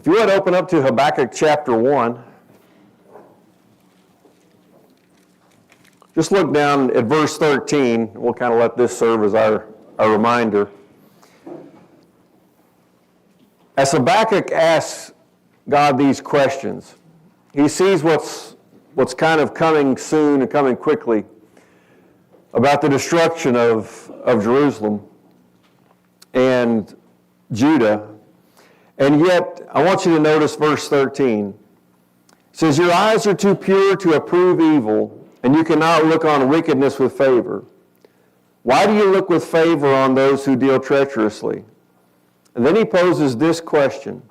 If you would open up to Habakkuk chapter 1, just look down at verse 13. We'll kind of let this serve as our reminder. As Habakkuk asks God these questions, he sees what's kind of coming soon and coming quickly about the destruction of Jerusalem and Judah. And yet, I want you to notice verse 13. It says, your eyes are too pure to approve evil, and you cannot look on wickedness with favor. Why do you look with favor on those who deal treacherously? And then he poses this question.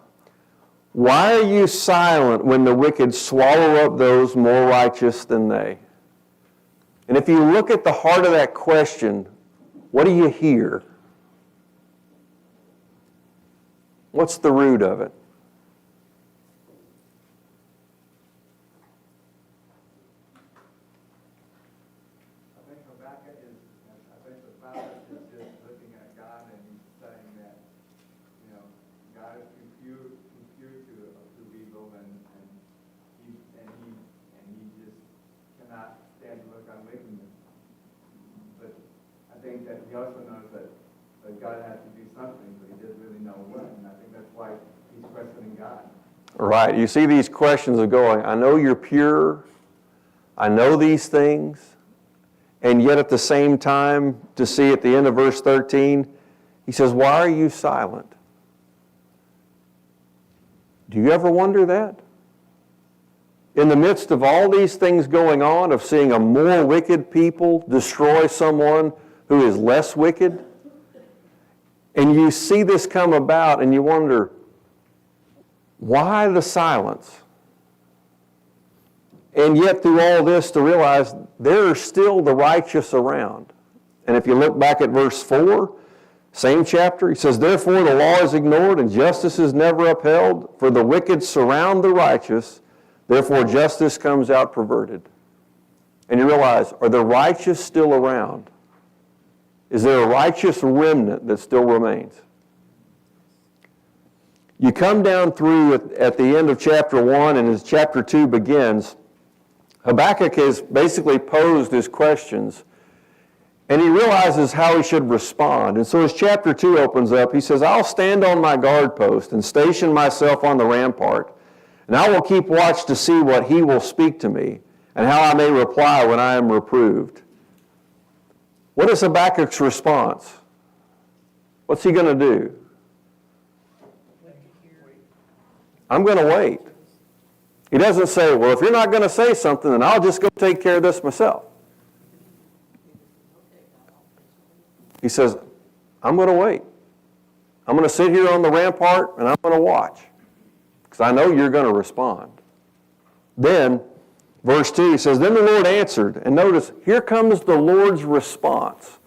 Why are you silent when the wicked swallow up those more righteous than they? And if you look at the heart of that question, what do you hear? What's the root of it? I think Habakkuk is just looking at God and he's saying that, God is too pure to approve evil and he just cannot stand to look on wickedness. But I think that he also knows that God has to do something, but he doesn't really know what. And I think that's why he's questioning God. Right. You see these questions of going, I know you're pure. I know these things. And yet at the same time, to see at the end of verse 13, he says, why are you silent? Do you ever wonder that? In the midst of all these things going on, of seeing a more wicked people destroy someone who is less wicked, and you see this come about and you wonder, why the silence? And yet through all this to realize there are still the righteous around. And if you look back at verse 4, same chapter, he says, therefore the law is ignored and justice is never upheld, for the wicked surround the righteous, therefore justice comes out perverted. And you realize, are the righteous still around? Is there a righteous remnant that still remains? You come down through at the end of chapter 1 and as chapter 2 begins, Habakkuk has basically posed his questions and he realizes how he should respond. And so as chapter 2 opens up, he says, I'll stand on my guard post and station myself on the rampart, and I will keep watch to see what he will speak to me and how I may reply when I am reproved. What is Habakkuk's response? What's he going to do? I'm going to wait. He doesn't say, well, if you're not going to say something, then I'll just go take care of this myself. He says, I'm going to wait. I'm going to sit here on the rampart and I'm going to watch because I know you're going to respond. Then, verse 2, he says, then the Lord answered. And notice, here comes the Lord's response.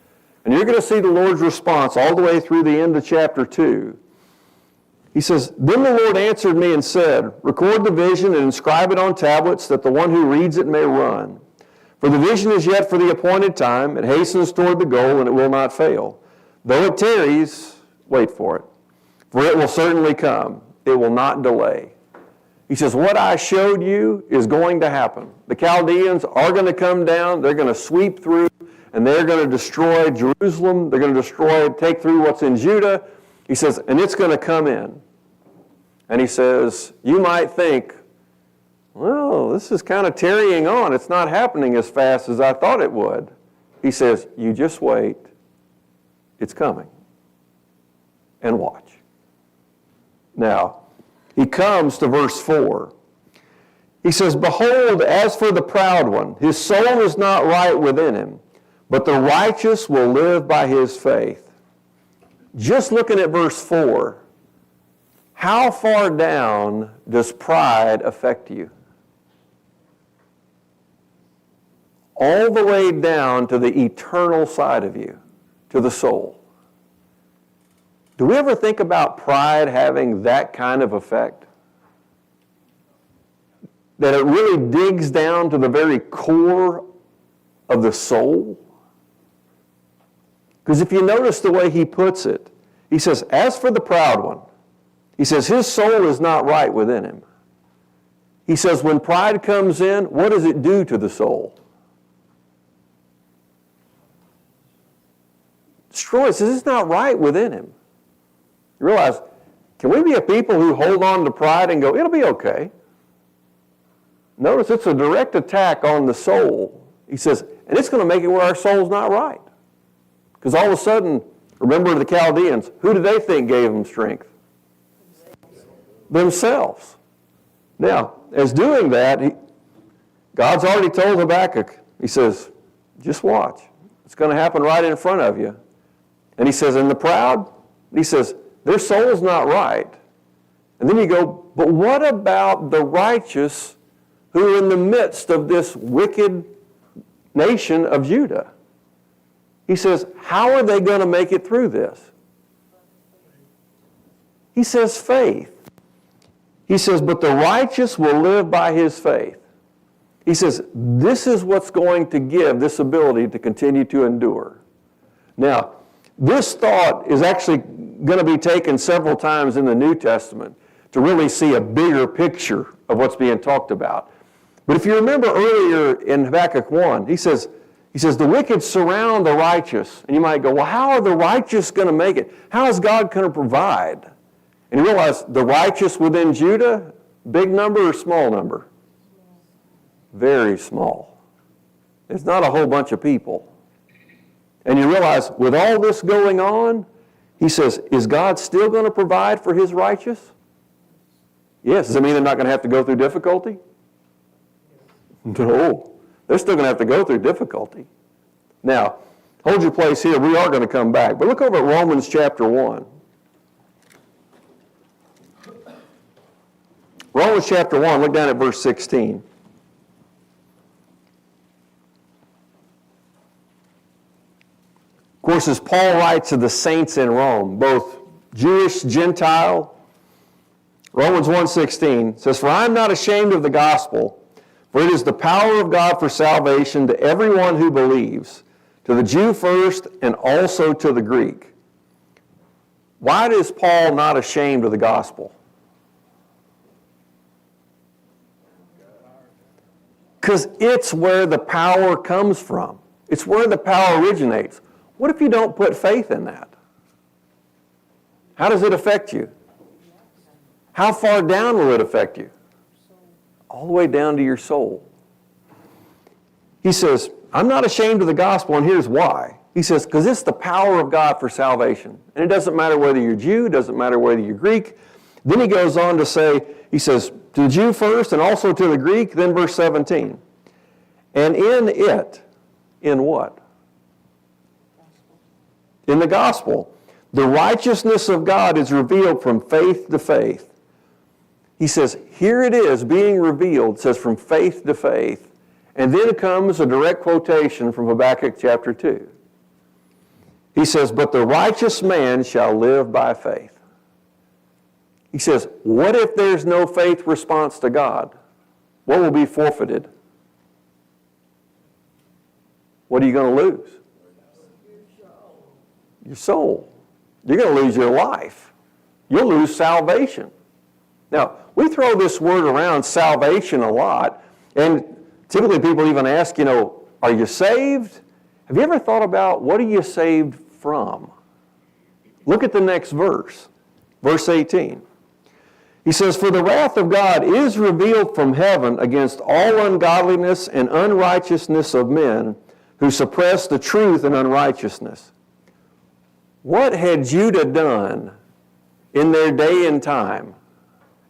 And you're going to see the Lord's response all the way through the end of chapter 2. He says, then the Lord answered me and said, record the vision and inscribe it on tablets that the one who reads it may run. For the vision is yet for the appointed time. It hastens toward the goal and it will not fail. Though it tarries, wait for it. For it will certainly come. It will not delay. He says, what I showed you is going to happen. The Chaldeans are going to come down. They're going to sweep through and they're going to destroy Jerusalem. They're going to take through what's in Judah. He says, and it's going to come in. And he says, you might think, well, this is kind of tarrying on. It's not happening as fast as I thought it would. He says, you just wait. It's coming. And watch. Now, he comes to verse 4. He says, behold, as for the proud one, his soul is not right within him, but the righteous will live by his faith. Just looking at verse 4, how far down does pride affect you? All the way down to the eternal side of you, to the soul. Do we ever think about pride having that kind of effect? That it really digs down to the very core of the soul? Because if you notice the way he puts it, he says, as for the proud one, He says his soul is not right within him. He says when pride comes in, what does it do to the soul? Destroys. He says it's not right within him. You realize, can we be a people who hold on to pride and go, it'll be okay? Notice it's a direct attack on the soul. He says, and it's going to make it where our soul's not right. Because all of a sudden, remember the Chaldeans, who do they think gave them strength? Themselves. Now, as doing that, God's already told Habakkuk, he says, just watch. It's going to happen right in front of you. And he says, and the proud, he says, their soul's not right. And then you go, but what about the righteous who are in the midst of this wicked nation of Judah? He says, how are they going to make it through this? He says faith. He says, but the righteous will live by his faith. He says, this is what's going to give this ability to continue to endure. Now, this thought is actually going to be taken several times in the New Testament to really see a bigger picture of what's being talked about. But if you remember earlier in Habakkuk 1, he says, the wicked surround the righteous. And you might go, well, how are the righteous going to make it? How is God going to provide? And you realize the righteous within Judah, big number or small number? Very small. It's not a whole bunch of people. And you realize with all this going on, he says, is God still going to provide for his righteous? Yes. Does it mean they're not going to have to go through difficulty? No. They're still going to have to go through difficulty. Now, hold your place here. We are going to come back. But look over at Romans chapter 1. Romans chapter 1, look down at verse 16. Of course, as Paul writes to the saints in Rome, both Jewish, Gentile, Romans 1:16 says, for I am not ashamed of the gospel, for it is the power of God for salvation to everyone who believes, to the Jew first and also to the Greek. Why is Paul not ashamed of the gospel? Because it's where the power comes from. It's where the power originates. What if you don't put faith in that? How does it affect you? How far down will it affect you? All the way down to your soul. He says, I'm not ashamed of the gospel, and here's why. He says, because it's the power of God for salvation. And it doesn't matter whether you're Jew, it doesn't matter whether you're Greek. Then he goes on to say, he says, to the Jew first and also to the Greek, then verse 17. And in it, in what? In the gospel, the righteousness of God is revealed from faith to faith. He says, here it is being revealed, says from faith to faith. And then comes a direct quotation from Habakkuk chapter 2. He says, but the righteous man shall live by faith. He says, what if there's no faith response to God? What will be forfeited? What are you going to lose? Your soul. You're going to lose your life. You'll lose salvation. Now, we throw this word around, salvation, a lot, and typically people even ask, are you saved? Have you ever thought about what are you saved from? Look at the next verse, verse 18. He says, for the wrath of God is revealed from heaven against all ungodliness and unrighteousness of men who suppress the truth in unrighteousness. What had Judah done in their day and time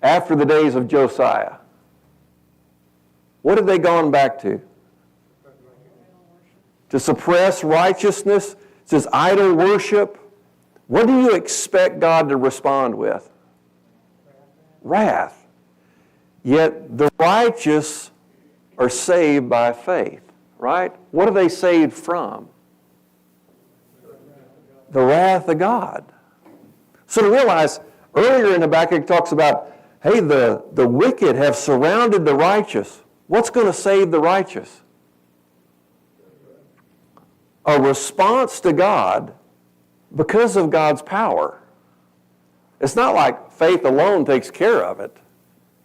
after the days of Josiah? What have they gone back to? To suppress righteousness. It says idol worship. What do you expect God to respond with? Wrath. Yet the righteous are saved by faith, right? What are they saved from? The wrath of God. So to realize, earlier in Habakkuk talks about, hey, the wicked have surrounded the righteous. What's going to save the righteous? A response to God because of God's power. It's not like faith alone takes care of it.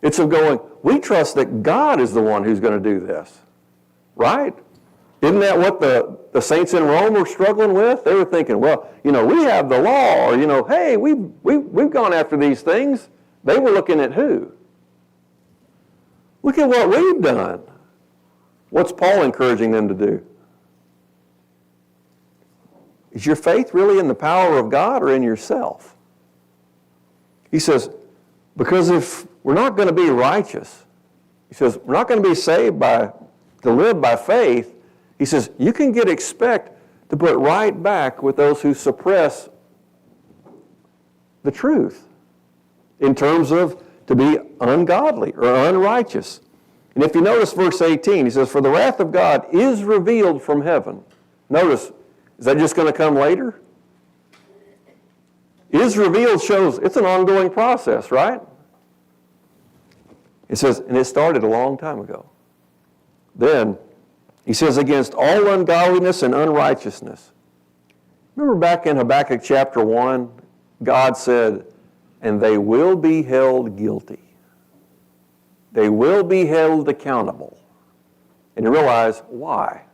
It's of going, we trust that God is the one who's going to do this. Right? Isn't that what the saints in Rome were struggling with? They were thinking, well, we have the law, or, hey, we've gone after these things. They were looking at who? Look at what we've done. What's Paul encouraging them to do? Is your faith really in the power of God or in yourself? He says, because if we're not going to be righteous, he says, we're not going to be saved to live by faith. He says, you can expect to put right back with those who suppress the truth in terms of to be ungodly or unrighteous. And if you notice verse 18, he says, for the wrath of God is revealed from heaven. Notice, is that just going to come later? Is revealed shows it's an ongoing process, right? It says, and it started a long time ago. Then, he says, against all ungodliness and unrighteousness. Remember back in Habakkuk chapter 1, God said, and they will be held guilty. They will be held accountable. And you realize, why?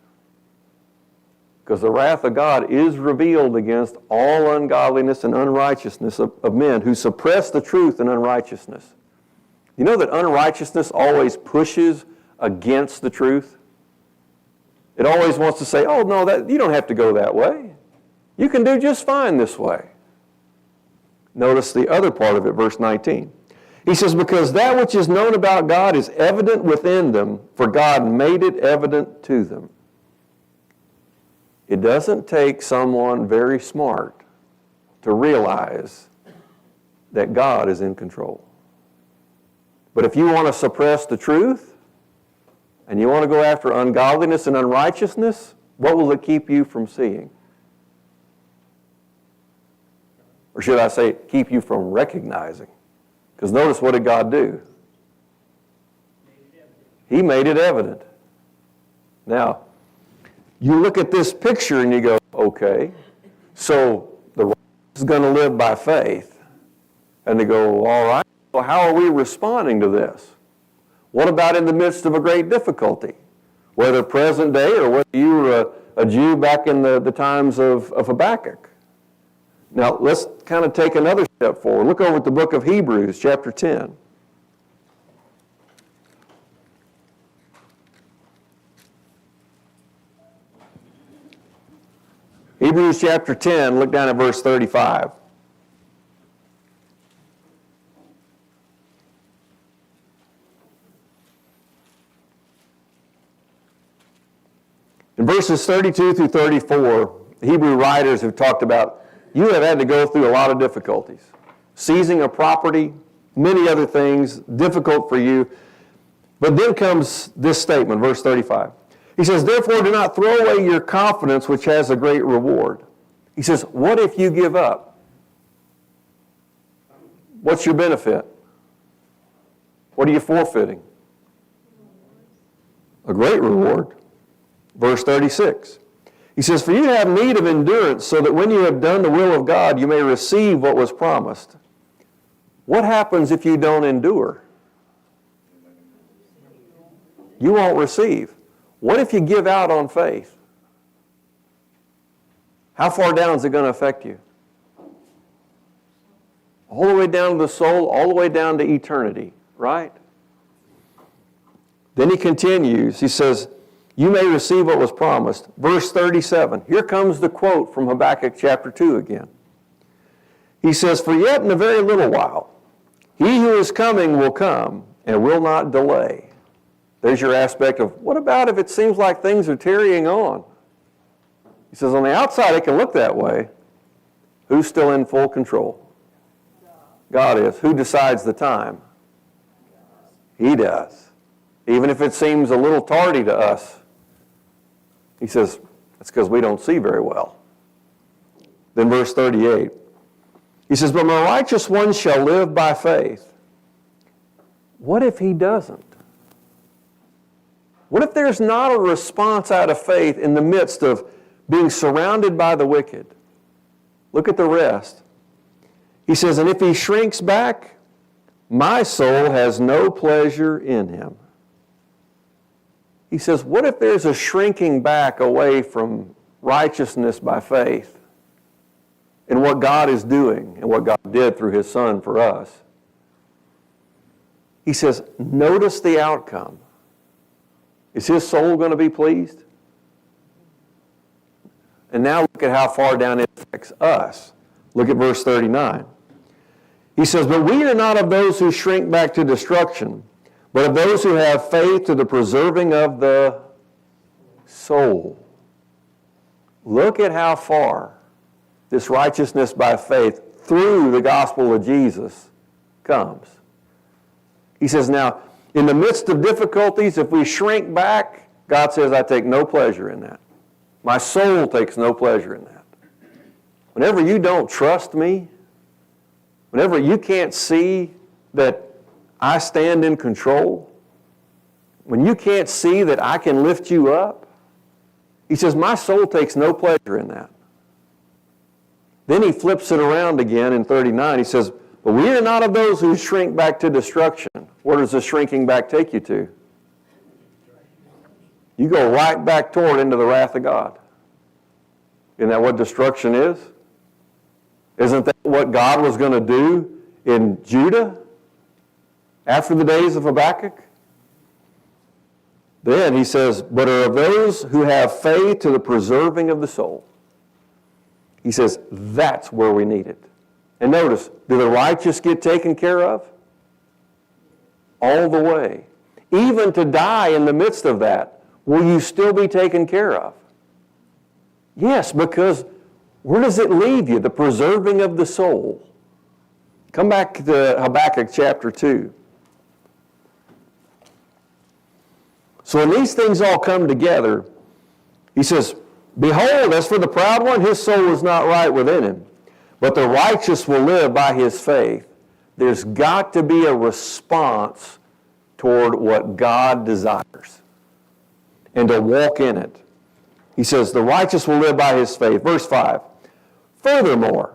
Because the wrath of God is revealed against all ungodliness and unrighteousness of men who suppress the truth in unrighteousness. You know that unrighteousness always pushes against the truth? It always wants to say, oh, no, you don't have to go that way. You can do just fine this way. Notice the other part of it, verse 19. He says, because that which is known about God is evident within them, for God made it evident to them. It doesn't take someone very smart to realize that God is in control. But if you want to suppress the truth, and you want to go after ungodliness and unrighteousness, what will it keep you from seeing? Or should I say, keep you from recognizing? Because notice, what did God do? He made it evident. Now, you look at this picture and you go, okay, so the righteous is going to live by faith. And they go, all right, so how are we responding to this? What about in the midst of a great difficulty? Whether present day or whether you were a Jew back in the times of Habakkuk. Now, let's kind of take another step forward. Look over at the book of Hebrews, chapter 10. Hebrews chapter 10, look down at verse 35. In verses 32 through 34, the Hebrew writers have talked about you have had to go through a lot of difficulties. Seizing a property, many other things, difficult for you. But then comes this statement, verse 35. He says, therefore do not throw away your confidence, which has a great reward. He says, what if you give up? What's your benefit? What are you forfeiting? A great reward. Verse 36. He says, for you have need of endurance, so that when you have done the will of God, you may receive what was promised. What happens if you don't endure? You won't receive. What if you give out on faith? How far down is it going to affect you? All the way down to the soul, all the way down to eternity, right? Then he continues. He says, you may receive what was promised. Verse 37. Here comes the quote from Habakkuk chapter 2 again. He says, for yet in a very little while, he who is coming will come and will not delay. There's your aspect of, what about if it seems like things are tarrying on? He says, on the outside it can look that way. Who's still in full control? God is. Who decides the time? He does. Even if it seems a little tardy to us, he says, that's because we don't see very well. Then verse 38. He says, but my righteous one shall live by faith. What if he doesn't? What if there's not a response out of faith in the midst of being surrounded by the wicked? Look at the rest. He says, and if he shrinks back, my soul has no pleasure in him. He says, what if there's a shrinking back away from righteousness by faith in what God is doing and what God did through his Son for us? He says, notice the outcome. Is his soul going to be pleased? And now look at how far down it affects us. Look at verse 39. He says, but we are not of those who shrink back to destruction, but of those who have faith to the preserving of the soul. Look at how far this righteousness by faith through the gospel of Jesus comes. He says, now, in the midst of difficulties, if we shrink back, God says, I take no pleasure in that. My soul takes no pleasure in that. Whenever you don't trust me, whenever you can't see that I stand in control, when you can't see that I can lift you up, he says, my soul takes no pleasure in that. Then he flips it around again in 39. He says, but we are not of those who shrink back to destruction. Where does the shrinking back take you to? You go right back toward into the wrath of God. Isn't that what destruction is? Isn't that what God was going to do in Judah after the days of Habakkuk? Then he says, but are of those who have faith to the preserving of the soul. He says, that's where we need it. And notice, do the righteous get taken care of? All the way. Even to die in the midst of that, will you still be taken care of? Yes, because where does it leave you? The preserving of the soul. Come back to Habakkuk chapter 2. So when these things all come together, he says, behold, as for the proud one, his soul is not right within him, but the righteous will live by his faith. There's got to be a response toward what God desires and to walk in it. He says, the righteous will live by his faith. Verse 5, furthermore,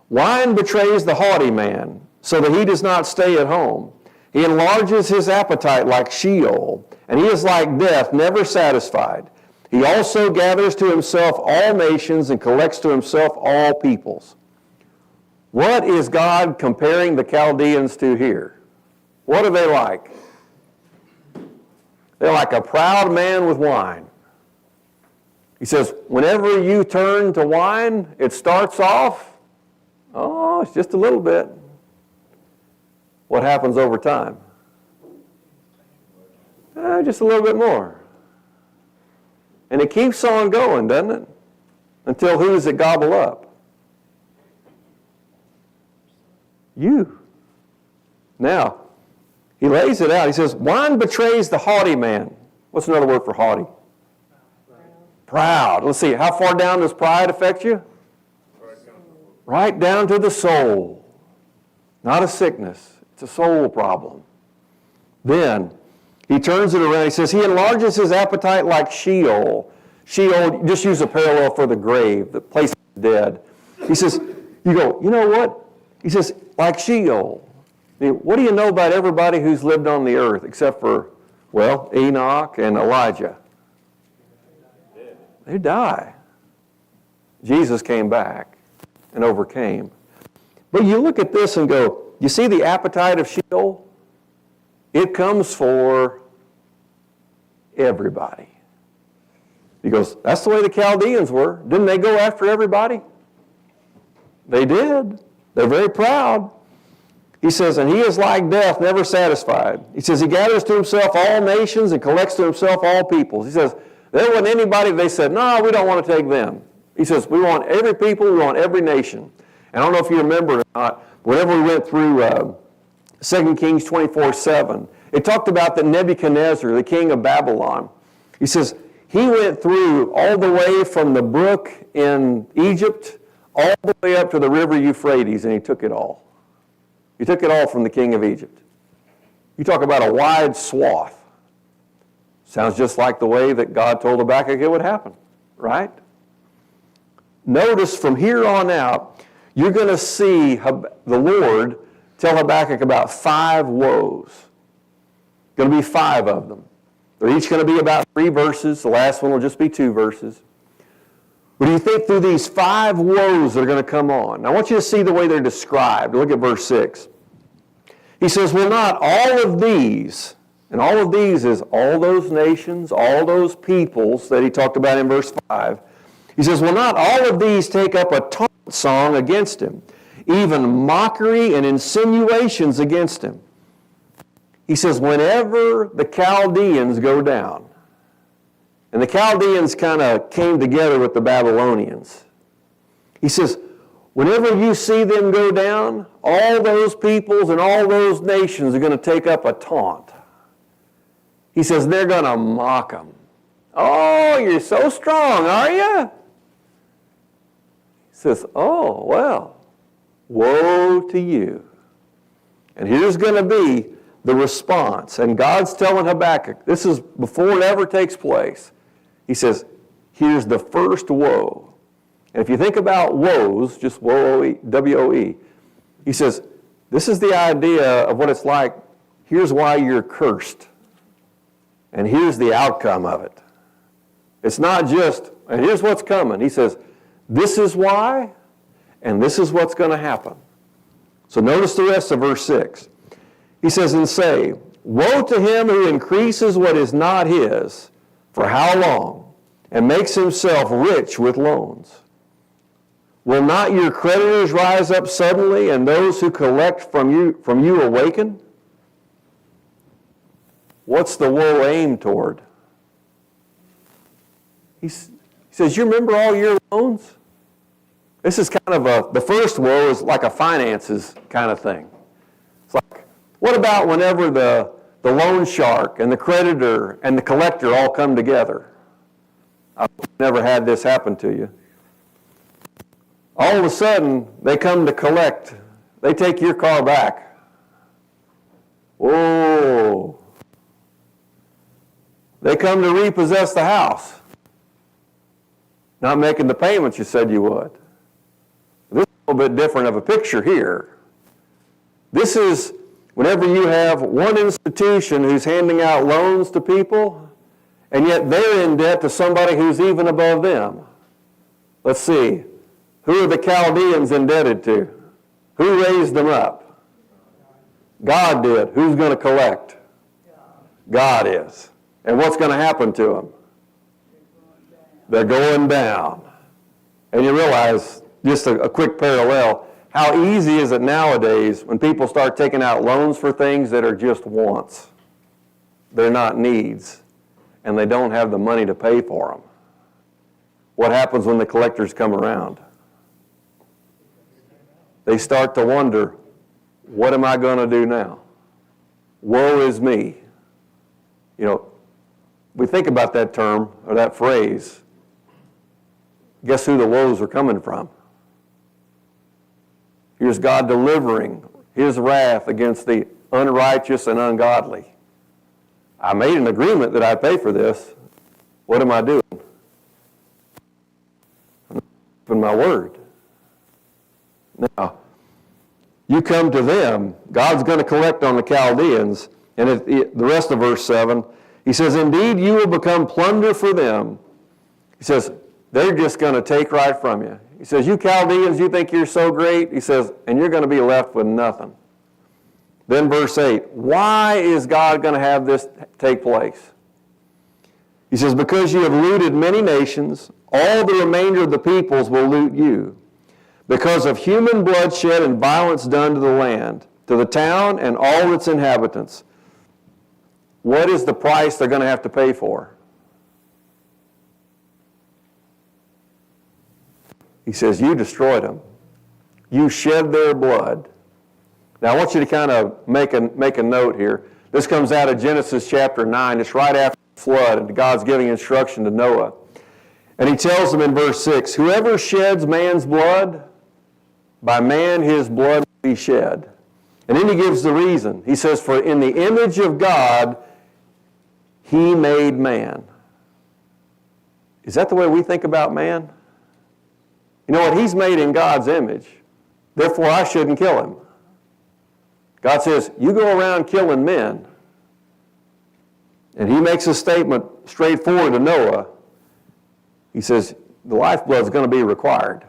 wine betrays the haughty man, so that he does not stay at home. He enlarges his appetite like Sheol, and he is like death, never satisfied. He also gathers to himself all nations and collects to himself all peoples. What is God comparing the Chaldeans to here? What are they like? They're like a proud man with wine. He says, whenever you turn to wine, it starts off, oh, it's just a little bit. What happens over time? Just a little bit more. And it keeps on going, doesn't it? Until who does it gobble up? You. Now, he lays it out. He says, wine betrays the haughty man. What's another word for haughty? Proud. Let's see, how far down does pride affect you? Right down to the soul. Not a sickness. It's a soul problem. Then, he turns it around. He says, he enlarges his appetite like Sheol. Sheol, just use a parallel for the grave, the place of the dead. He says, you go, you know what? He says, like Sheol. What do you know about everybody who's lived on the earth except for, well, Enoch and Elijah? They die. Jesus came back and overcame. But you look at this and go, you see the appetite of Sheol? It comes for everybody. He goes, that's the way the Chaldeans were. Didn't they go after everybody? They did. They're very proud. He says, and he is like death, never satisfied. He says, he gathers to himself all nations and collects to himself all peoples. He says, there wasn't anybody, they said, no, we don't want to take them. He says, we want every people, we want every nation. And I don't know if you remember or not, whenever we went through 2 Kings 24:7, it talked about that Nebuchadnezzar, the king of Babylon. He says, he went through all the way from the brook in Egypt, all the way up to the river Euphrates, and he took it all. He took it all from the king of Egypt. You talk about a wide swath. Sounds just like the way that God told Habakkuk it would happen, right? Notice from here on out, you're going to see the Lord tell Habakkuk about 5 woes. Going to be 5 of them. They're each going to be about 3 verses. The last one will just be 2 verses. But you think through these 5 woes that are going to come on. Now I want you to see the way they're described. Look at verse 6. He says, will not all of these, and all of these is all those nations, all those peoples that he talked about in verse 5. He says, will not all of these take up a taunt song against him, even mockery and insinuations against him? He says, whenever the Chaldeans go down, and the Chaldeans kind of came together with the Babylonians. He says, whenever you see them go down, all those peoples and all those nations are going to take up a taunt. He says, they're going to mock them. Oh, you're so strong, are you? He says, oh, well, woe to you. And here's going to be the response. And God's telling Habakkuk, this is before it ever takes place. He says, here's the first woe. And if you think about woes, just woe, W-O-E, he says, this is the idea of what it's like. Here's why you're cursed. And here's the outcome of it. It's not just, and here's what's coming. He says, this is why, and this is what's going to happen. So notice the rest of verse 6. He says, and say, woe to him who increases what is not his, for how long, and makes himself rich with loans? Will not your creditors rise up suddenly, and those who collect from you awaken? What's the woe aimed toward? He says, you remember all your loans? This is kind of the first woe is like a finances kind of thing. It's like, what about whenever the loan shark and the creditor and the collector all come together? I've never had this happen to you. All of a sudden, they come to collect. They take your car back. Whoa. They come to repossess the house. Not making the payments you said you would. This is a little bit different of a picture here. This is whenever you have one institution who's handing out loans to people, and yet they're in debt to somebody who's even above them. Let's see. Who are the Chaldeans indebted to? Who raised them up? God did. Who's going to collect? God is. And what's going to happen to them? They're going down. And you realize, just a quick parallel, how easy is it nowadays when people start taking out loans for things that are just wants? They're not needs. And they don't have the money to pay for them. What happens when the collectors come around? They start to wonder, what am I going to do now? Woe is me. You know, we think about that term or that phrase. Guess who the woes are coming from? Here's God delivering his wrath against the unrighteous and ungodly. I made an agreement that I'd pay for this. What am I doing? I'm keeping my word. Now, you come to them, God's going to collect on the Chaldeans, and the rest of verse 7, he says, indeed, you will become plunder for them. He says, they're just going to take right from you. He says, you Chaldeans, you think you're so great? He says, and you're going to be left with nothing. Then verse 8, why is God going to have this take place? He says, because you have looted many nations, all the remainder of the peoples will loot you. Because of human bloodshed and violence done to the land, to the town and all its inhabitants. What is the price they're going to have to pay for? He says, you destroyed them. You shed their blood. Now, I want you to kind of make a note here. This comes out of Genesis chapter 9. It's right after the flood, and God's giving instruction to Noah. And he tells them in verse 6, whoever sheds man's blood, by man his blood will be shed. And then he gives the reason. He says, for in the image of God, he made man. Is that the way we think about man? You know what? He's made in God's image. therefore I shouldn't kill him. God says, you go around killing men. And he makes a statement straightforward to Noah. He says, the lifeblood is going to be required.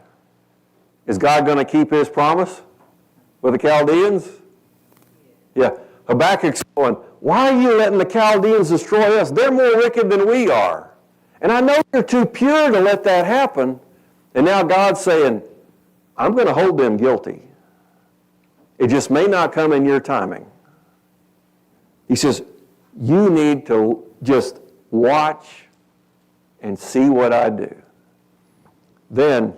Is God going to keep his promise with the Chaldeans? Yeah. Habakkuk's going, why are you letting the Chaldeans destroy us? They're more wicked than we are. And I know you're too pure to let that happen. And now God's saying, I'm going to hold them guilty. It just may not come in your timing. He says, you need to just watch and see what I do. Then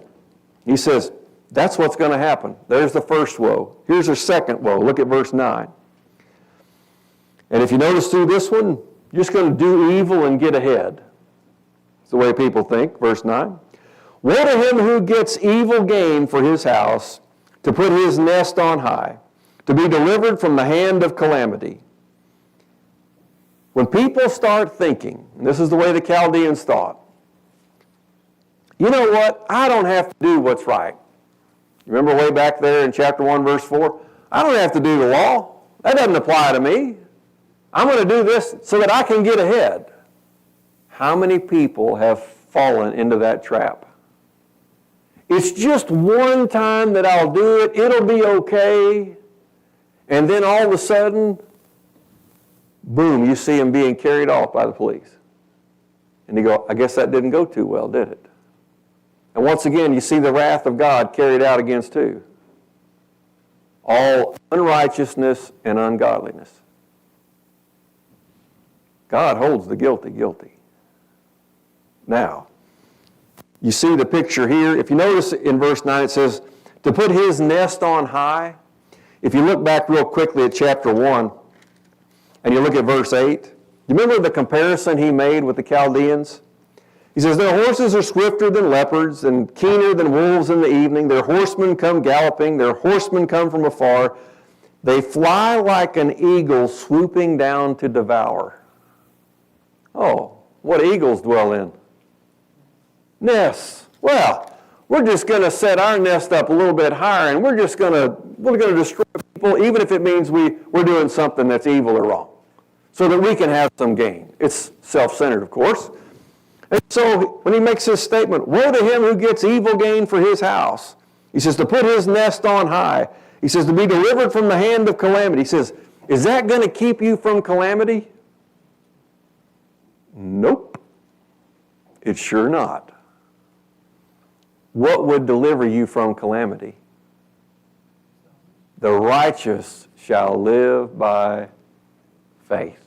he says, that's what's going to happen. There's the first woe. Here's the second woe. Look at verse 9. And if you notice through this one, you're just going to do evil and get ahead. It's the way people think. Verse 9. Woe to him who gets evil gain for his house, to put his nest on high, to be delivered from the hand of calamity. When people start thinking, and this is the way the Chaldeans thought, you know what? I don't have to do what's right. Remember way back there in chapter 1, verse 4? I don't have to do the law. That doesn't apply to me. I'm going to do this so that I can get ahead. How many people have fallen into that trap? It's just one time that I'll do it. It'll be okay. And then all of a sudden, boom, you see him being carried off by the police. And you go, I guess that didn't go too well, did it? And once again, you see the wrath of God carried out against who? All unrighteousness and ungodliness. God holds the guilty guilty. Now, you see the picture here. If you notice in verse 9, it says, to put his nest on high. If you look back real quickly at chapter 1, and you look at verse 8, you remember the comparison he made with the Chaldeans? He says, their horses are swifter than leopards and keener than wolves in the evening. Their horsemen come galloping. Their horsemen come from afar. They fly like an eagle swooping down to devour. Oh, what eagles dwell in? Nests. Well, we're just going to set our nest up a little bit higher, and we're going to destroy people, even if it means we're doing something that's evil or wrong, so that we can have some gain. It's self-centered, of course. And so when he makes this statement, woe to him who gets evil gain for his house. He says to put his nest on high. He says to be delivered from the hand of calamity. He says, is that going to keep you from calamity? Nope. It's sure not. What would deliver you from calamity? The righteous shall live by faith.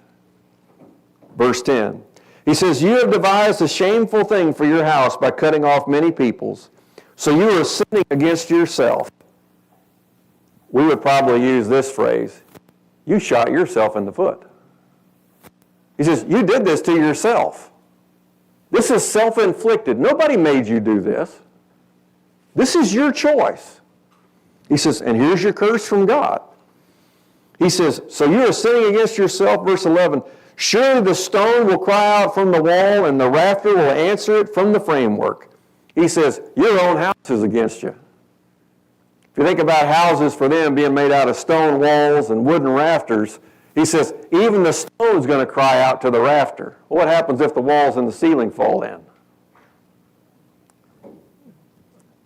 Verse 10. He says, you have devised a shameful thing for your house by cutting off many peoples. So you are sinning against yourself. We would probably use this phrase, you shot yourself in the foot. He says, you did this to yourself. This is self-inflicted. Nobody made you do this. This is your choice. He says, and here's your curse from God. He says, so you are sinning against yourself, verse 11. Surely the stone will cry out from the wall, and the rafter will answer it from the framework. He says, your own house is against you. If you think about houses for them being made out of stone walls and wooden rafters, he says, even the stone's going to cry out to the rafter. Well, what happens if the walls and the ceiling fall in?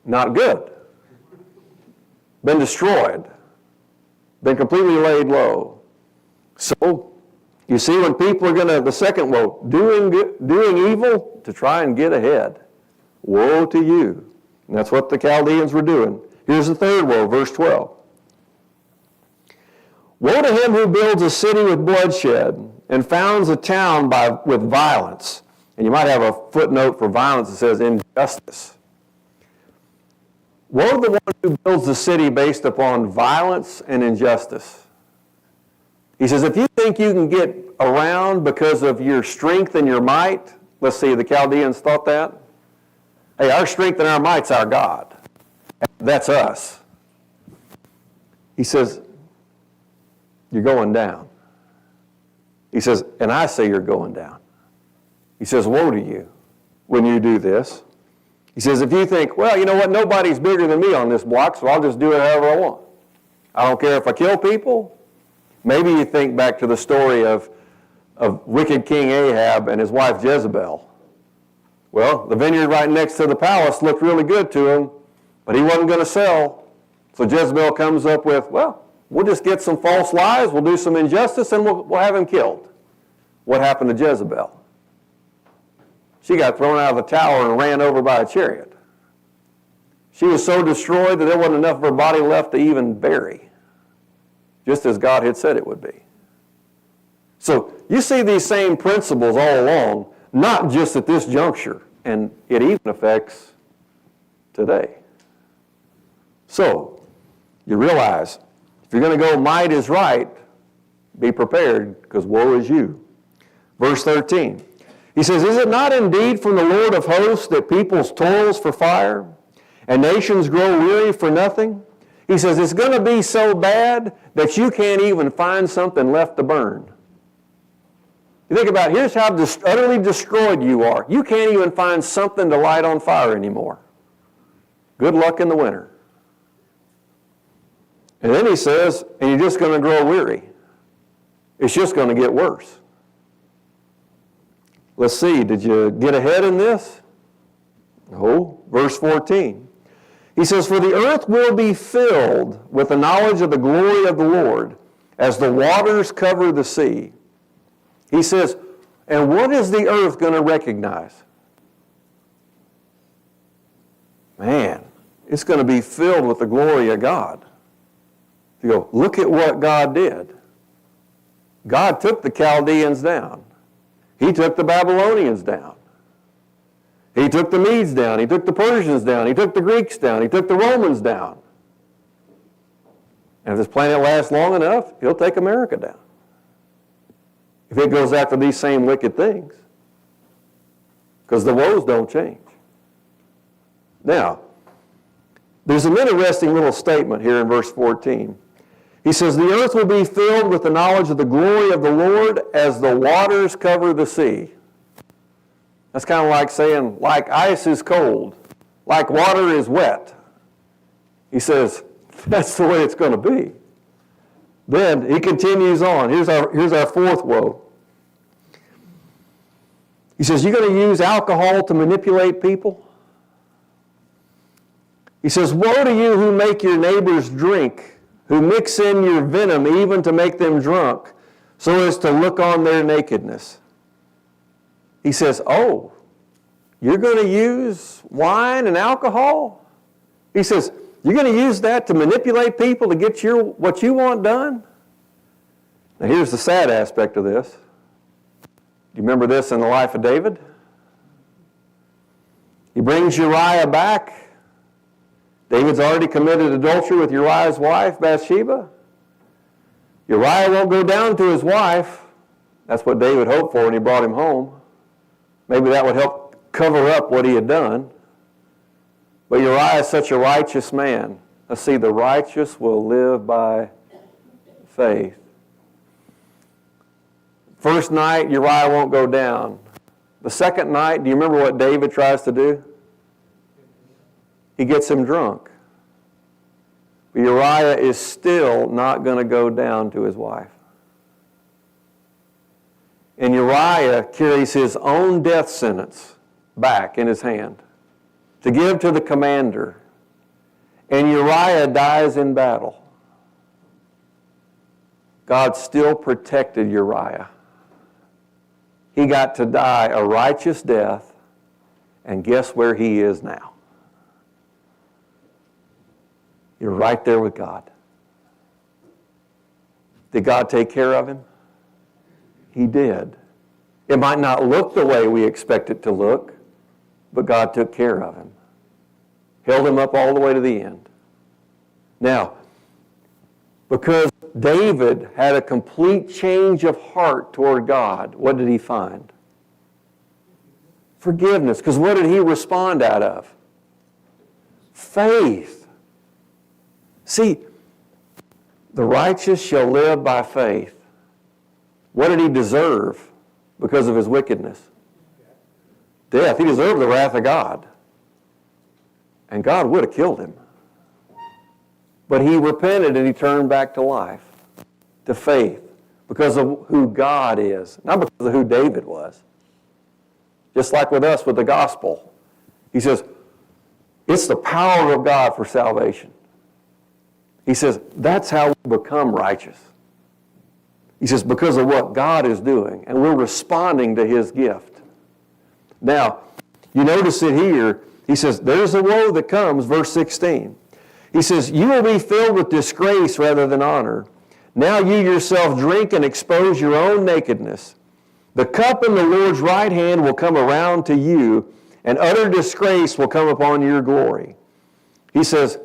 Not good. Been destroyed. Been completely laid low. So, you see, when people are going to, the second woe, doing evil to try and get ahead. Woe to you. And that's what the Chaldeans were doing. Here's the third woe, verse 12. Woe to him who builds a city with bloodshed and founds a town with violence. And you might have a footnote for violence that says injustice. Woe to the one who builds the city based upon violence and injustice. He says, if you think you can get around because of your strength and your might, let's see, the Chaldeans thought that. Hey, our strength and our might's our God. That's us. He says, you're going down. He says, and I say you're going down. He says, woe to you when you do this. He says, if you think, well, you know what, nobody's bigger than me on this block, so I'll just do it however I want. I don't care if I kill people. Maybe you think back to the story of wicked King Ahab and his wife Jezebel. Well, the vineyard right next to the palace looked really good to him, but he wasn't going to sell. So Jezebel comes up with, well, we'll just get some false lies, we'll do some injustice, and we'll have him killed. What happened to Jezebel? She got thrown out of the tower and ran over by a chariot. She was so destroyed that there wasn't enough of her body left to even bury, just as God had said it would be. So you see these same principles all along, not just at this juncture, and it even affects today. So you realize, if you're going to go might is right, be prepared, because woe is you. Verse 13, he says, is it not indeed from the Lord of hosts that peoples toils for fire, and nations grow weary for nothing? He says, it's going to be so bad that you can't even find something left to burn. You think about it, here's how utterly destroyed you are. You can't even find something to light on fire anymore. Good luck in the winter. And then he says, and you're just going to grow weary. It's just going to get worse. Let's see, did you get ahead in this? No. Verse 14. He says, for the earth will be filled with the knowledge of the glory of the Lord as the waters cover the sea. He says, and what is the earth going to recognize? Man, it's going to be filled with the glory of God. You go, look at what God did. God took the Chaldeans down. He took the Babylonians down. He took the Medes down. He took the Persians down. He took the Greeks down. He took the Romans down. And if this planet lasts long enough, he'll take America down. If it goes after these same wicked things. Because the woes don't change. Now, there's an interesting little statement here in verse 14. He says, the earth will be filled with the knowledge of the glory of the Lord as the waters cover the sea. That's kind of like saying, like ice is cold, like water is wet. He says, that's the way it's going to be. Then he continues on. Here's our fourth woe. He says, you're going to use alcohol to manipulate people? He says, woe to you who make your neighbors drink, who mix in your venom even to make them drunk, so as to look on their nakedness. He says, oh, you're going to use wine and alcohol? He says, you're going to use that to manipulate people to get what you want done? Now here's the sad aspect of this. Do you remember this in the life of David? He brings Uriah back. David's already committed adultery with Uriah's wife, Bathsheba. Uriah won't go down to his wife. That's what David hoped for when he brought him home. Maybe that would help cover up what he had done. But Uriah is such a righteous man. Let's see, the righteous will live by faith. First night, Uriah won't go down. The second night, do you remember what David tries to do? He gets him drunk. But Uriah is still not going to go down to his wife. And Uriah carries his own death sentence back in his hand to give to the commander. And Uriah dies in battle. God still protected Uriah. He got to die a righteous death, and guess where he is now? You're right there with God. Did God take care of him? He did. It might not look the way we expect it to look, but God took care of him. Held him up all the way to the end. Now, because David had a complete change of heart toward God, what did he find? Forgiveness. Because what did he respond out of? Faith. See, the righteous shall live by faith. What did he deserve because of his wickedness? Death. He deserved the wrath of God. And God would have killed him. But he repented and he turned back to life, to faith, because of who God is, not because of who David was. Just like with us with the gospel. He says, it's the power of God for salvation. He says, that's how we become righteous. He says, because of what God is doing, and we're responding to his gift. Now, you notice it here, he says, there's a woe that comes, verse 16. He says, you will be filled with disgrace rather than honor. Now you yourself drink and expose your own nakedness. The cup in the Lord's right hand will come around to you, and utter disgrace will come upon your glory. He says,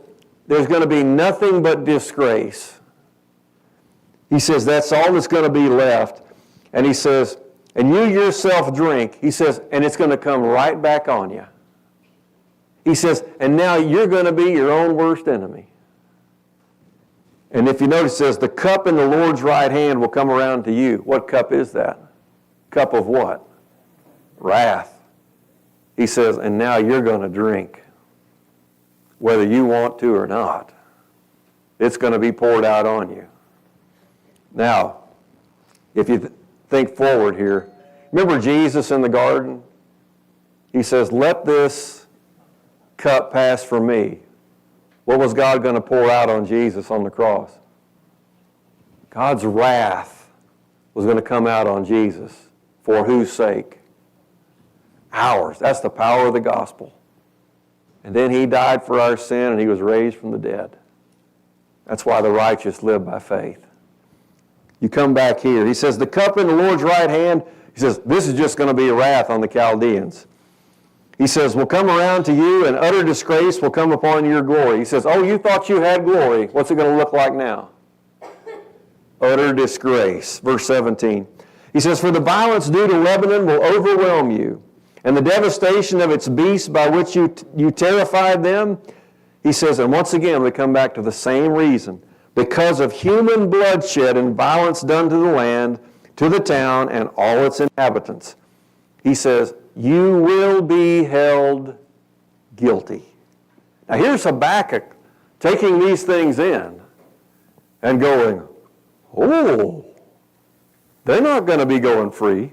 there's going to be nothing but disgrace. He says, that's all that's going to be left. And he says, and you yourself drink. He says, and it's going to come right back on you. He says, and now you're going to be your own worst enemy. And if you notice, it says, the cup in the Lord's right hand will come around to you. What cup is that? Cup of what? Wrath. He says, and now you're going to drink, whether you want to or not. It's going to be poured out on you. Now, if you think forward here, remember Jesus in the garden? He says, let this cup pass from me. What was God going to pour out on Jesus on the cross? God's wrath was going to come out on Jesus. For whose sake? Ours. That's the power of the gospel. And then he died for our sin and he was raised from the dead. That's why the righteous live by faith. You come back here. He says, the cup in the Lord's right hand, he says, this is just going to be a wrath on the Chaldeans. He says, will come around to you, and utter disgrace will come upon your glory. He says, oh, you thought you had glory. What's it going to look like now? Utter disgrace. Verse 17. He says, for the violence due to Lebanon will overwhelm you, and the devastation of its beasts by which you terrified them. He says, and once again we come back to the same reason. Because of human bloodshed and violence done to the land, to the town, and all its inhabitants. He says, you will be held guilty. Now here's Habakkuk taking these things in and going, oh, they're not going to be going free.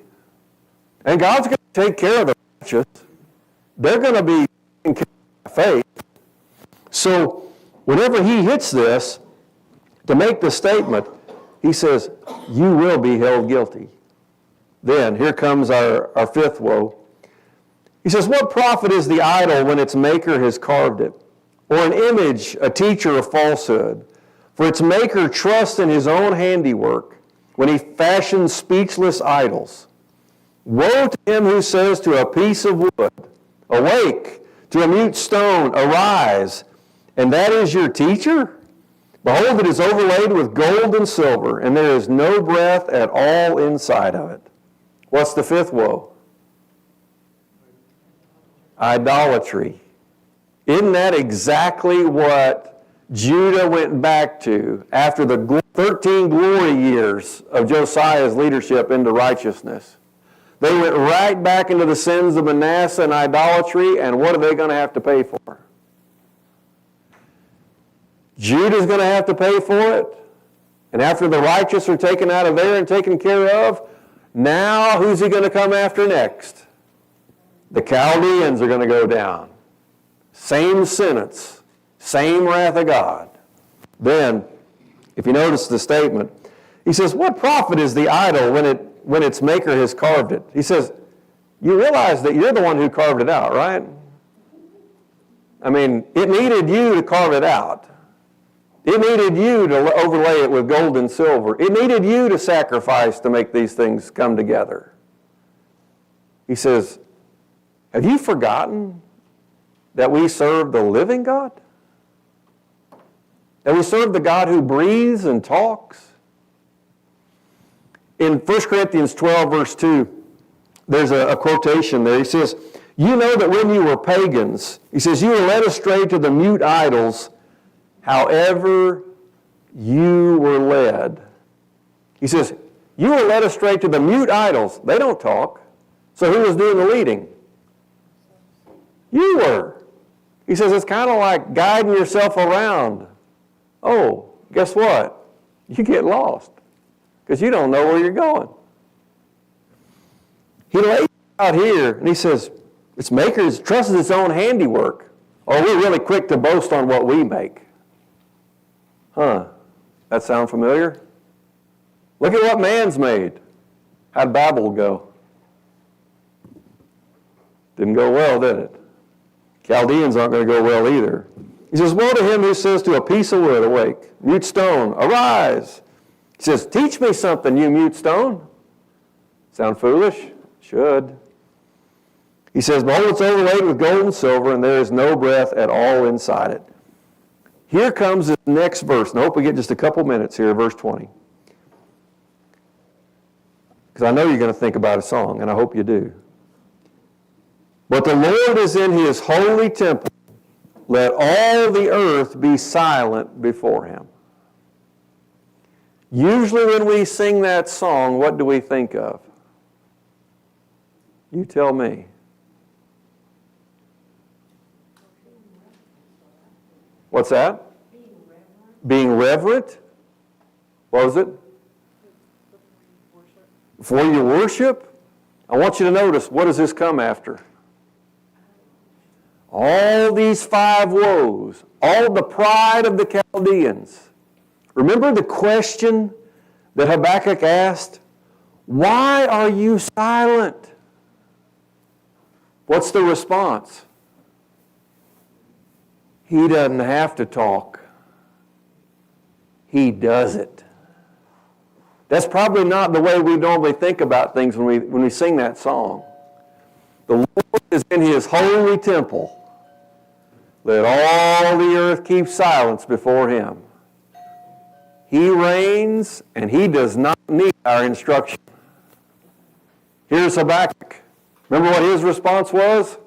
And God's going to take care of the righteous. They're going to be taken care of by faith. So whenever he hits this, to make the statement, he says, you will be held guilty. Then, here comes our fifth woe. He says, what profit is the idol when its maker has carved it? Or an image, a teacher of falsehood? For its maker trusts in his own handiwork when he fashions speechless idols. Woe to him who says to a piece of wood, awake, to a mute stone, arise, and that is your teacher? Behold, it is overlaid with gold and silver, and there is no breath at all inside of it. What's the fifth woe? Idolatry. Isn't that exactly what Judah went back to after the 13 glory years of Josiah's leadership into righteousness? They went right back into the sins of Manasseh and idolatry, and what are they going to have to pay for? Judah's going to have to pay for it. And after the righteous are taken out of there and taken care of, now who's he going to come after next? The Chaldeans are going to go down. Same sentence, same wrath of God. Then, if you notice the statement, he says, what profit is the idol when its maker has carved it? He says, you realize that you're the one who carved it out, right? I mean, it needed you to carve it out. It needed you to overlay it with gold and silver. It needed you to sacrifice to make these things come together. He says, have you forgotten that we serve the living God? That we serve the God who breathes and talks? In 1 Corinthians 12, verse 2, there's a quotation there. He says, you know that when you were pagans, he says, you were led astray to the mute idols, however you were led. He says, you were led astray to the mute idols. They don't talk. So who was doing the leading? You were. He says it's kind of like guiding yourself around. Oh, guess what? You get lost because you don't know where you're going. He lays it out here and he says, its maker trusts its own handiwork. Or we're really quick to boast on what we make. Huh? That sound familiar? Look at what man's made. How'd Babel go? Didn't go well, did it? Chaldeans aren't going to go well either. He says, woe to him who says to a piece of wood, awake, mute stone, arise. He says, teach me something, you mute stone. Sound foolish? Should. He says, behold, it's overlaid with gold and silver, and there is no breath at all inside it. Here comes the next verse, and I hope we get just a couple minutes here, verse 20. Because I know you're going to think about a song, and I hope you do. But the Lord is in his holy temple. Let all the earth be silent before him. Usually when we sing that song, what do we think of? You tell me. What's that? Being reverent. What was it? Before you worship. I want you to notice, what does this come after? All these 5 woes, all the pride of the Chaldeans. Remember the question that Habakkuk asked? Why are you silent? What's the response? He doesn't have to talk. He does it. That's probably not the way we normally think about things when we sing that song. The Lord is in his holy temple. Let all the earth keep silence before him. He reigns, and he does not need our instruction. Here's Habakkuk. Remember what his response was?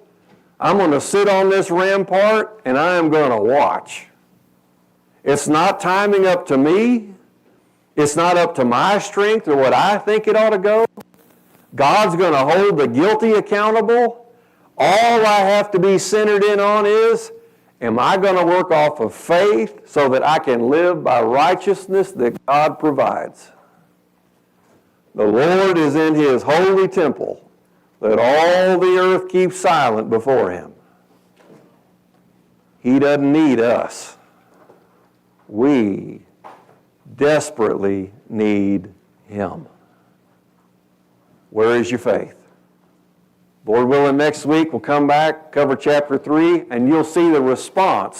I'm going to sit on this rampart, and I am going to watch. It's not timing up to me. It's not up to my strength or what I think it ought to go. God's going to hold the guilty accountable. All I have to be centered in on is, am I going to work off of faith so that I can live by righteousness that God provides? The Lord is in his holy temple. Let all the earth keep silent before him. He doesn't need us. We desperately need him. Where is your faith? Lord willing, next week we'll come back, cover chapter 3, and you'll see the response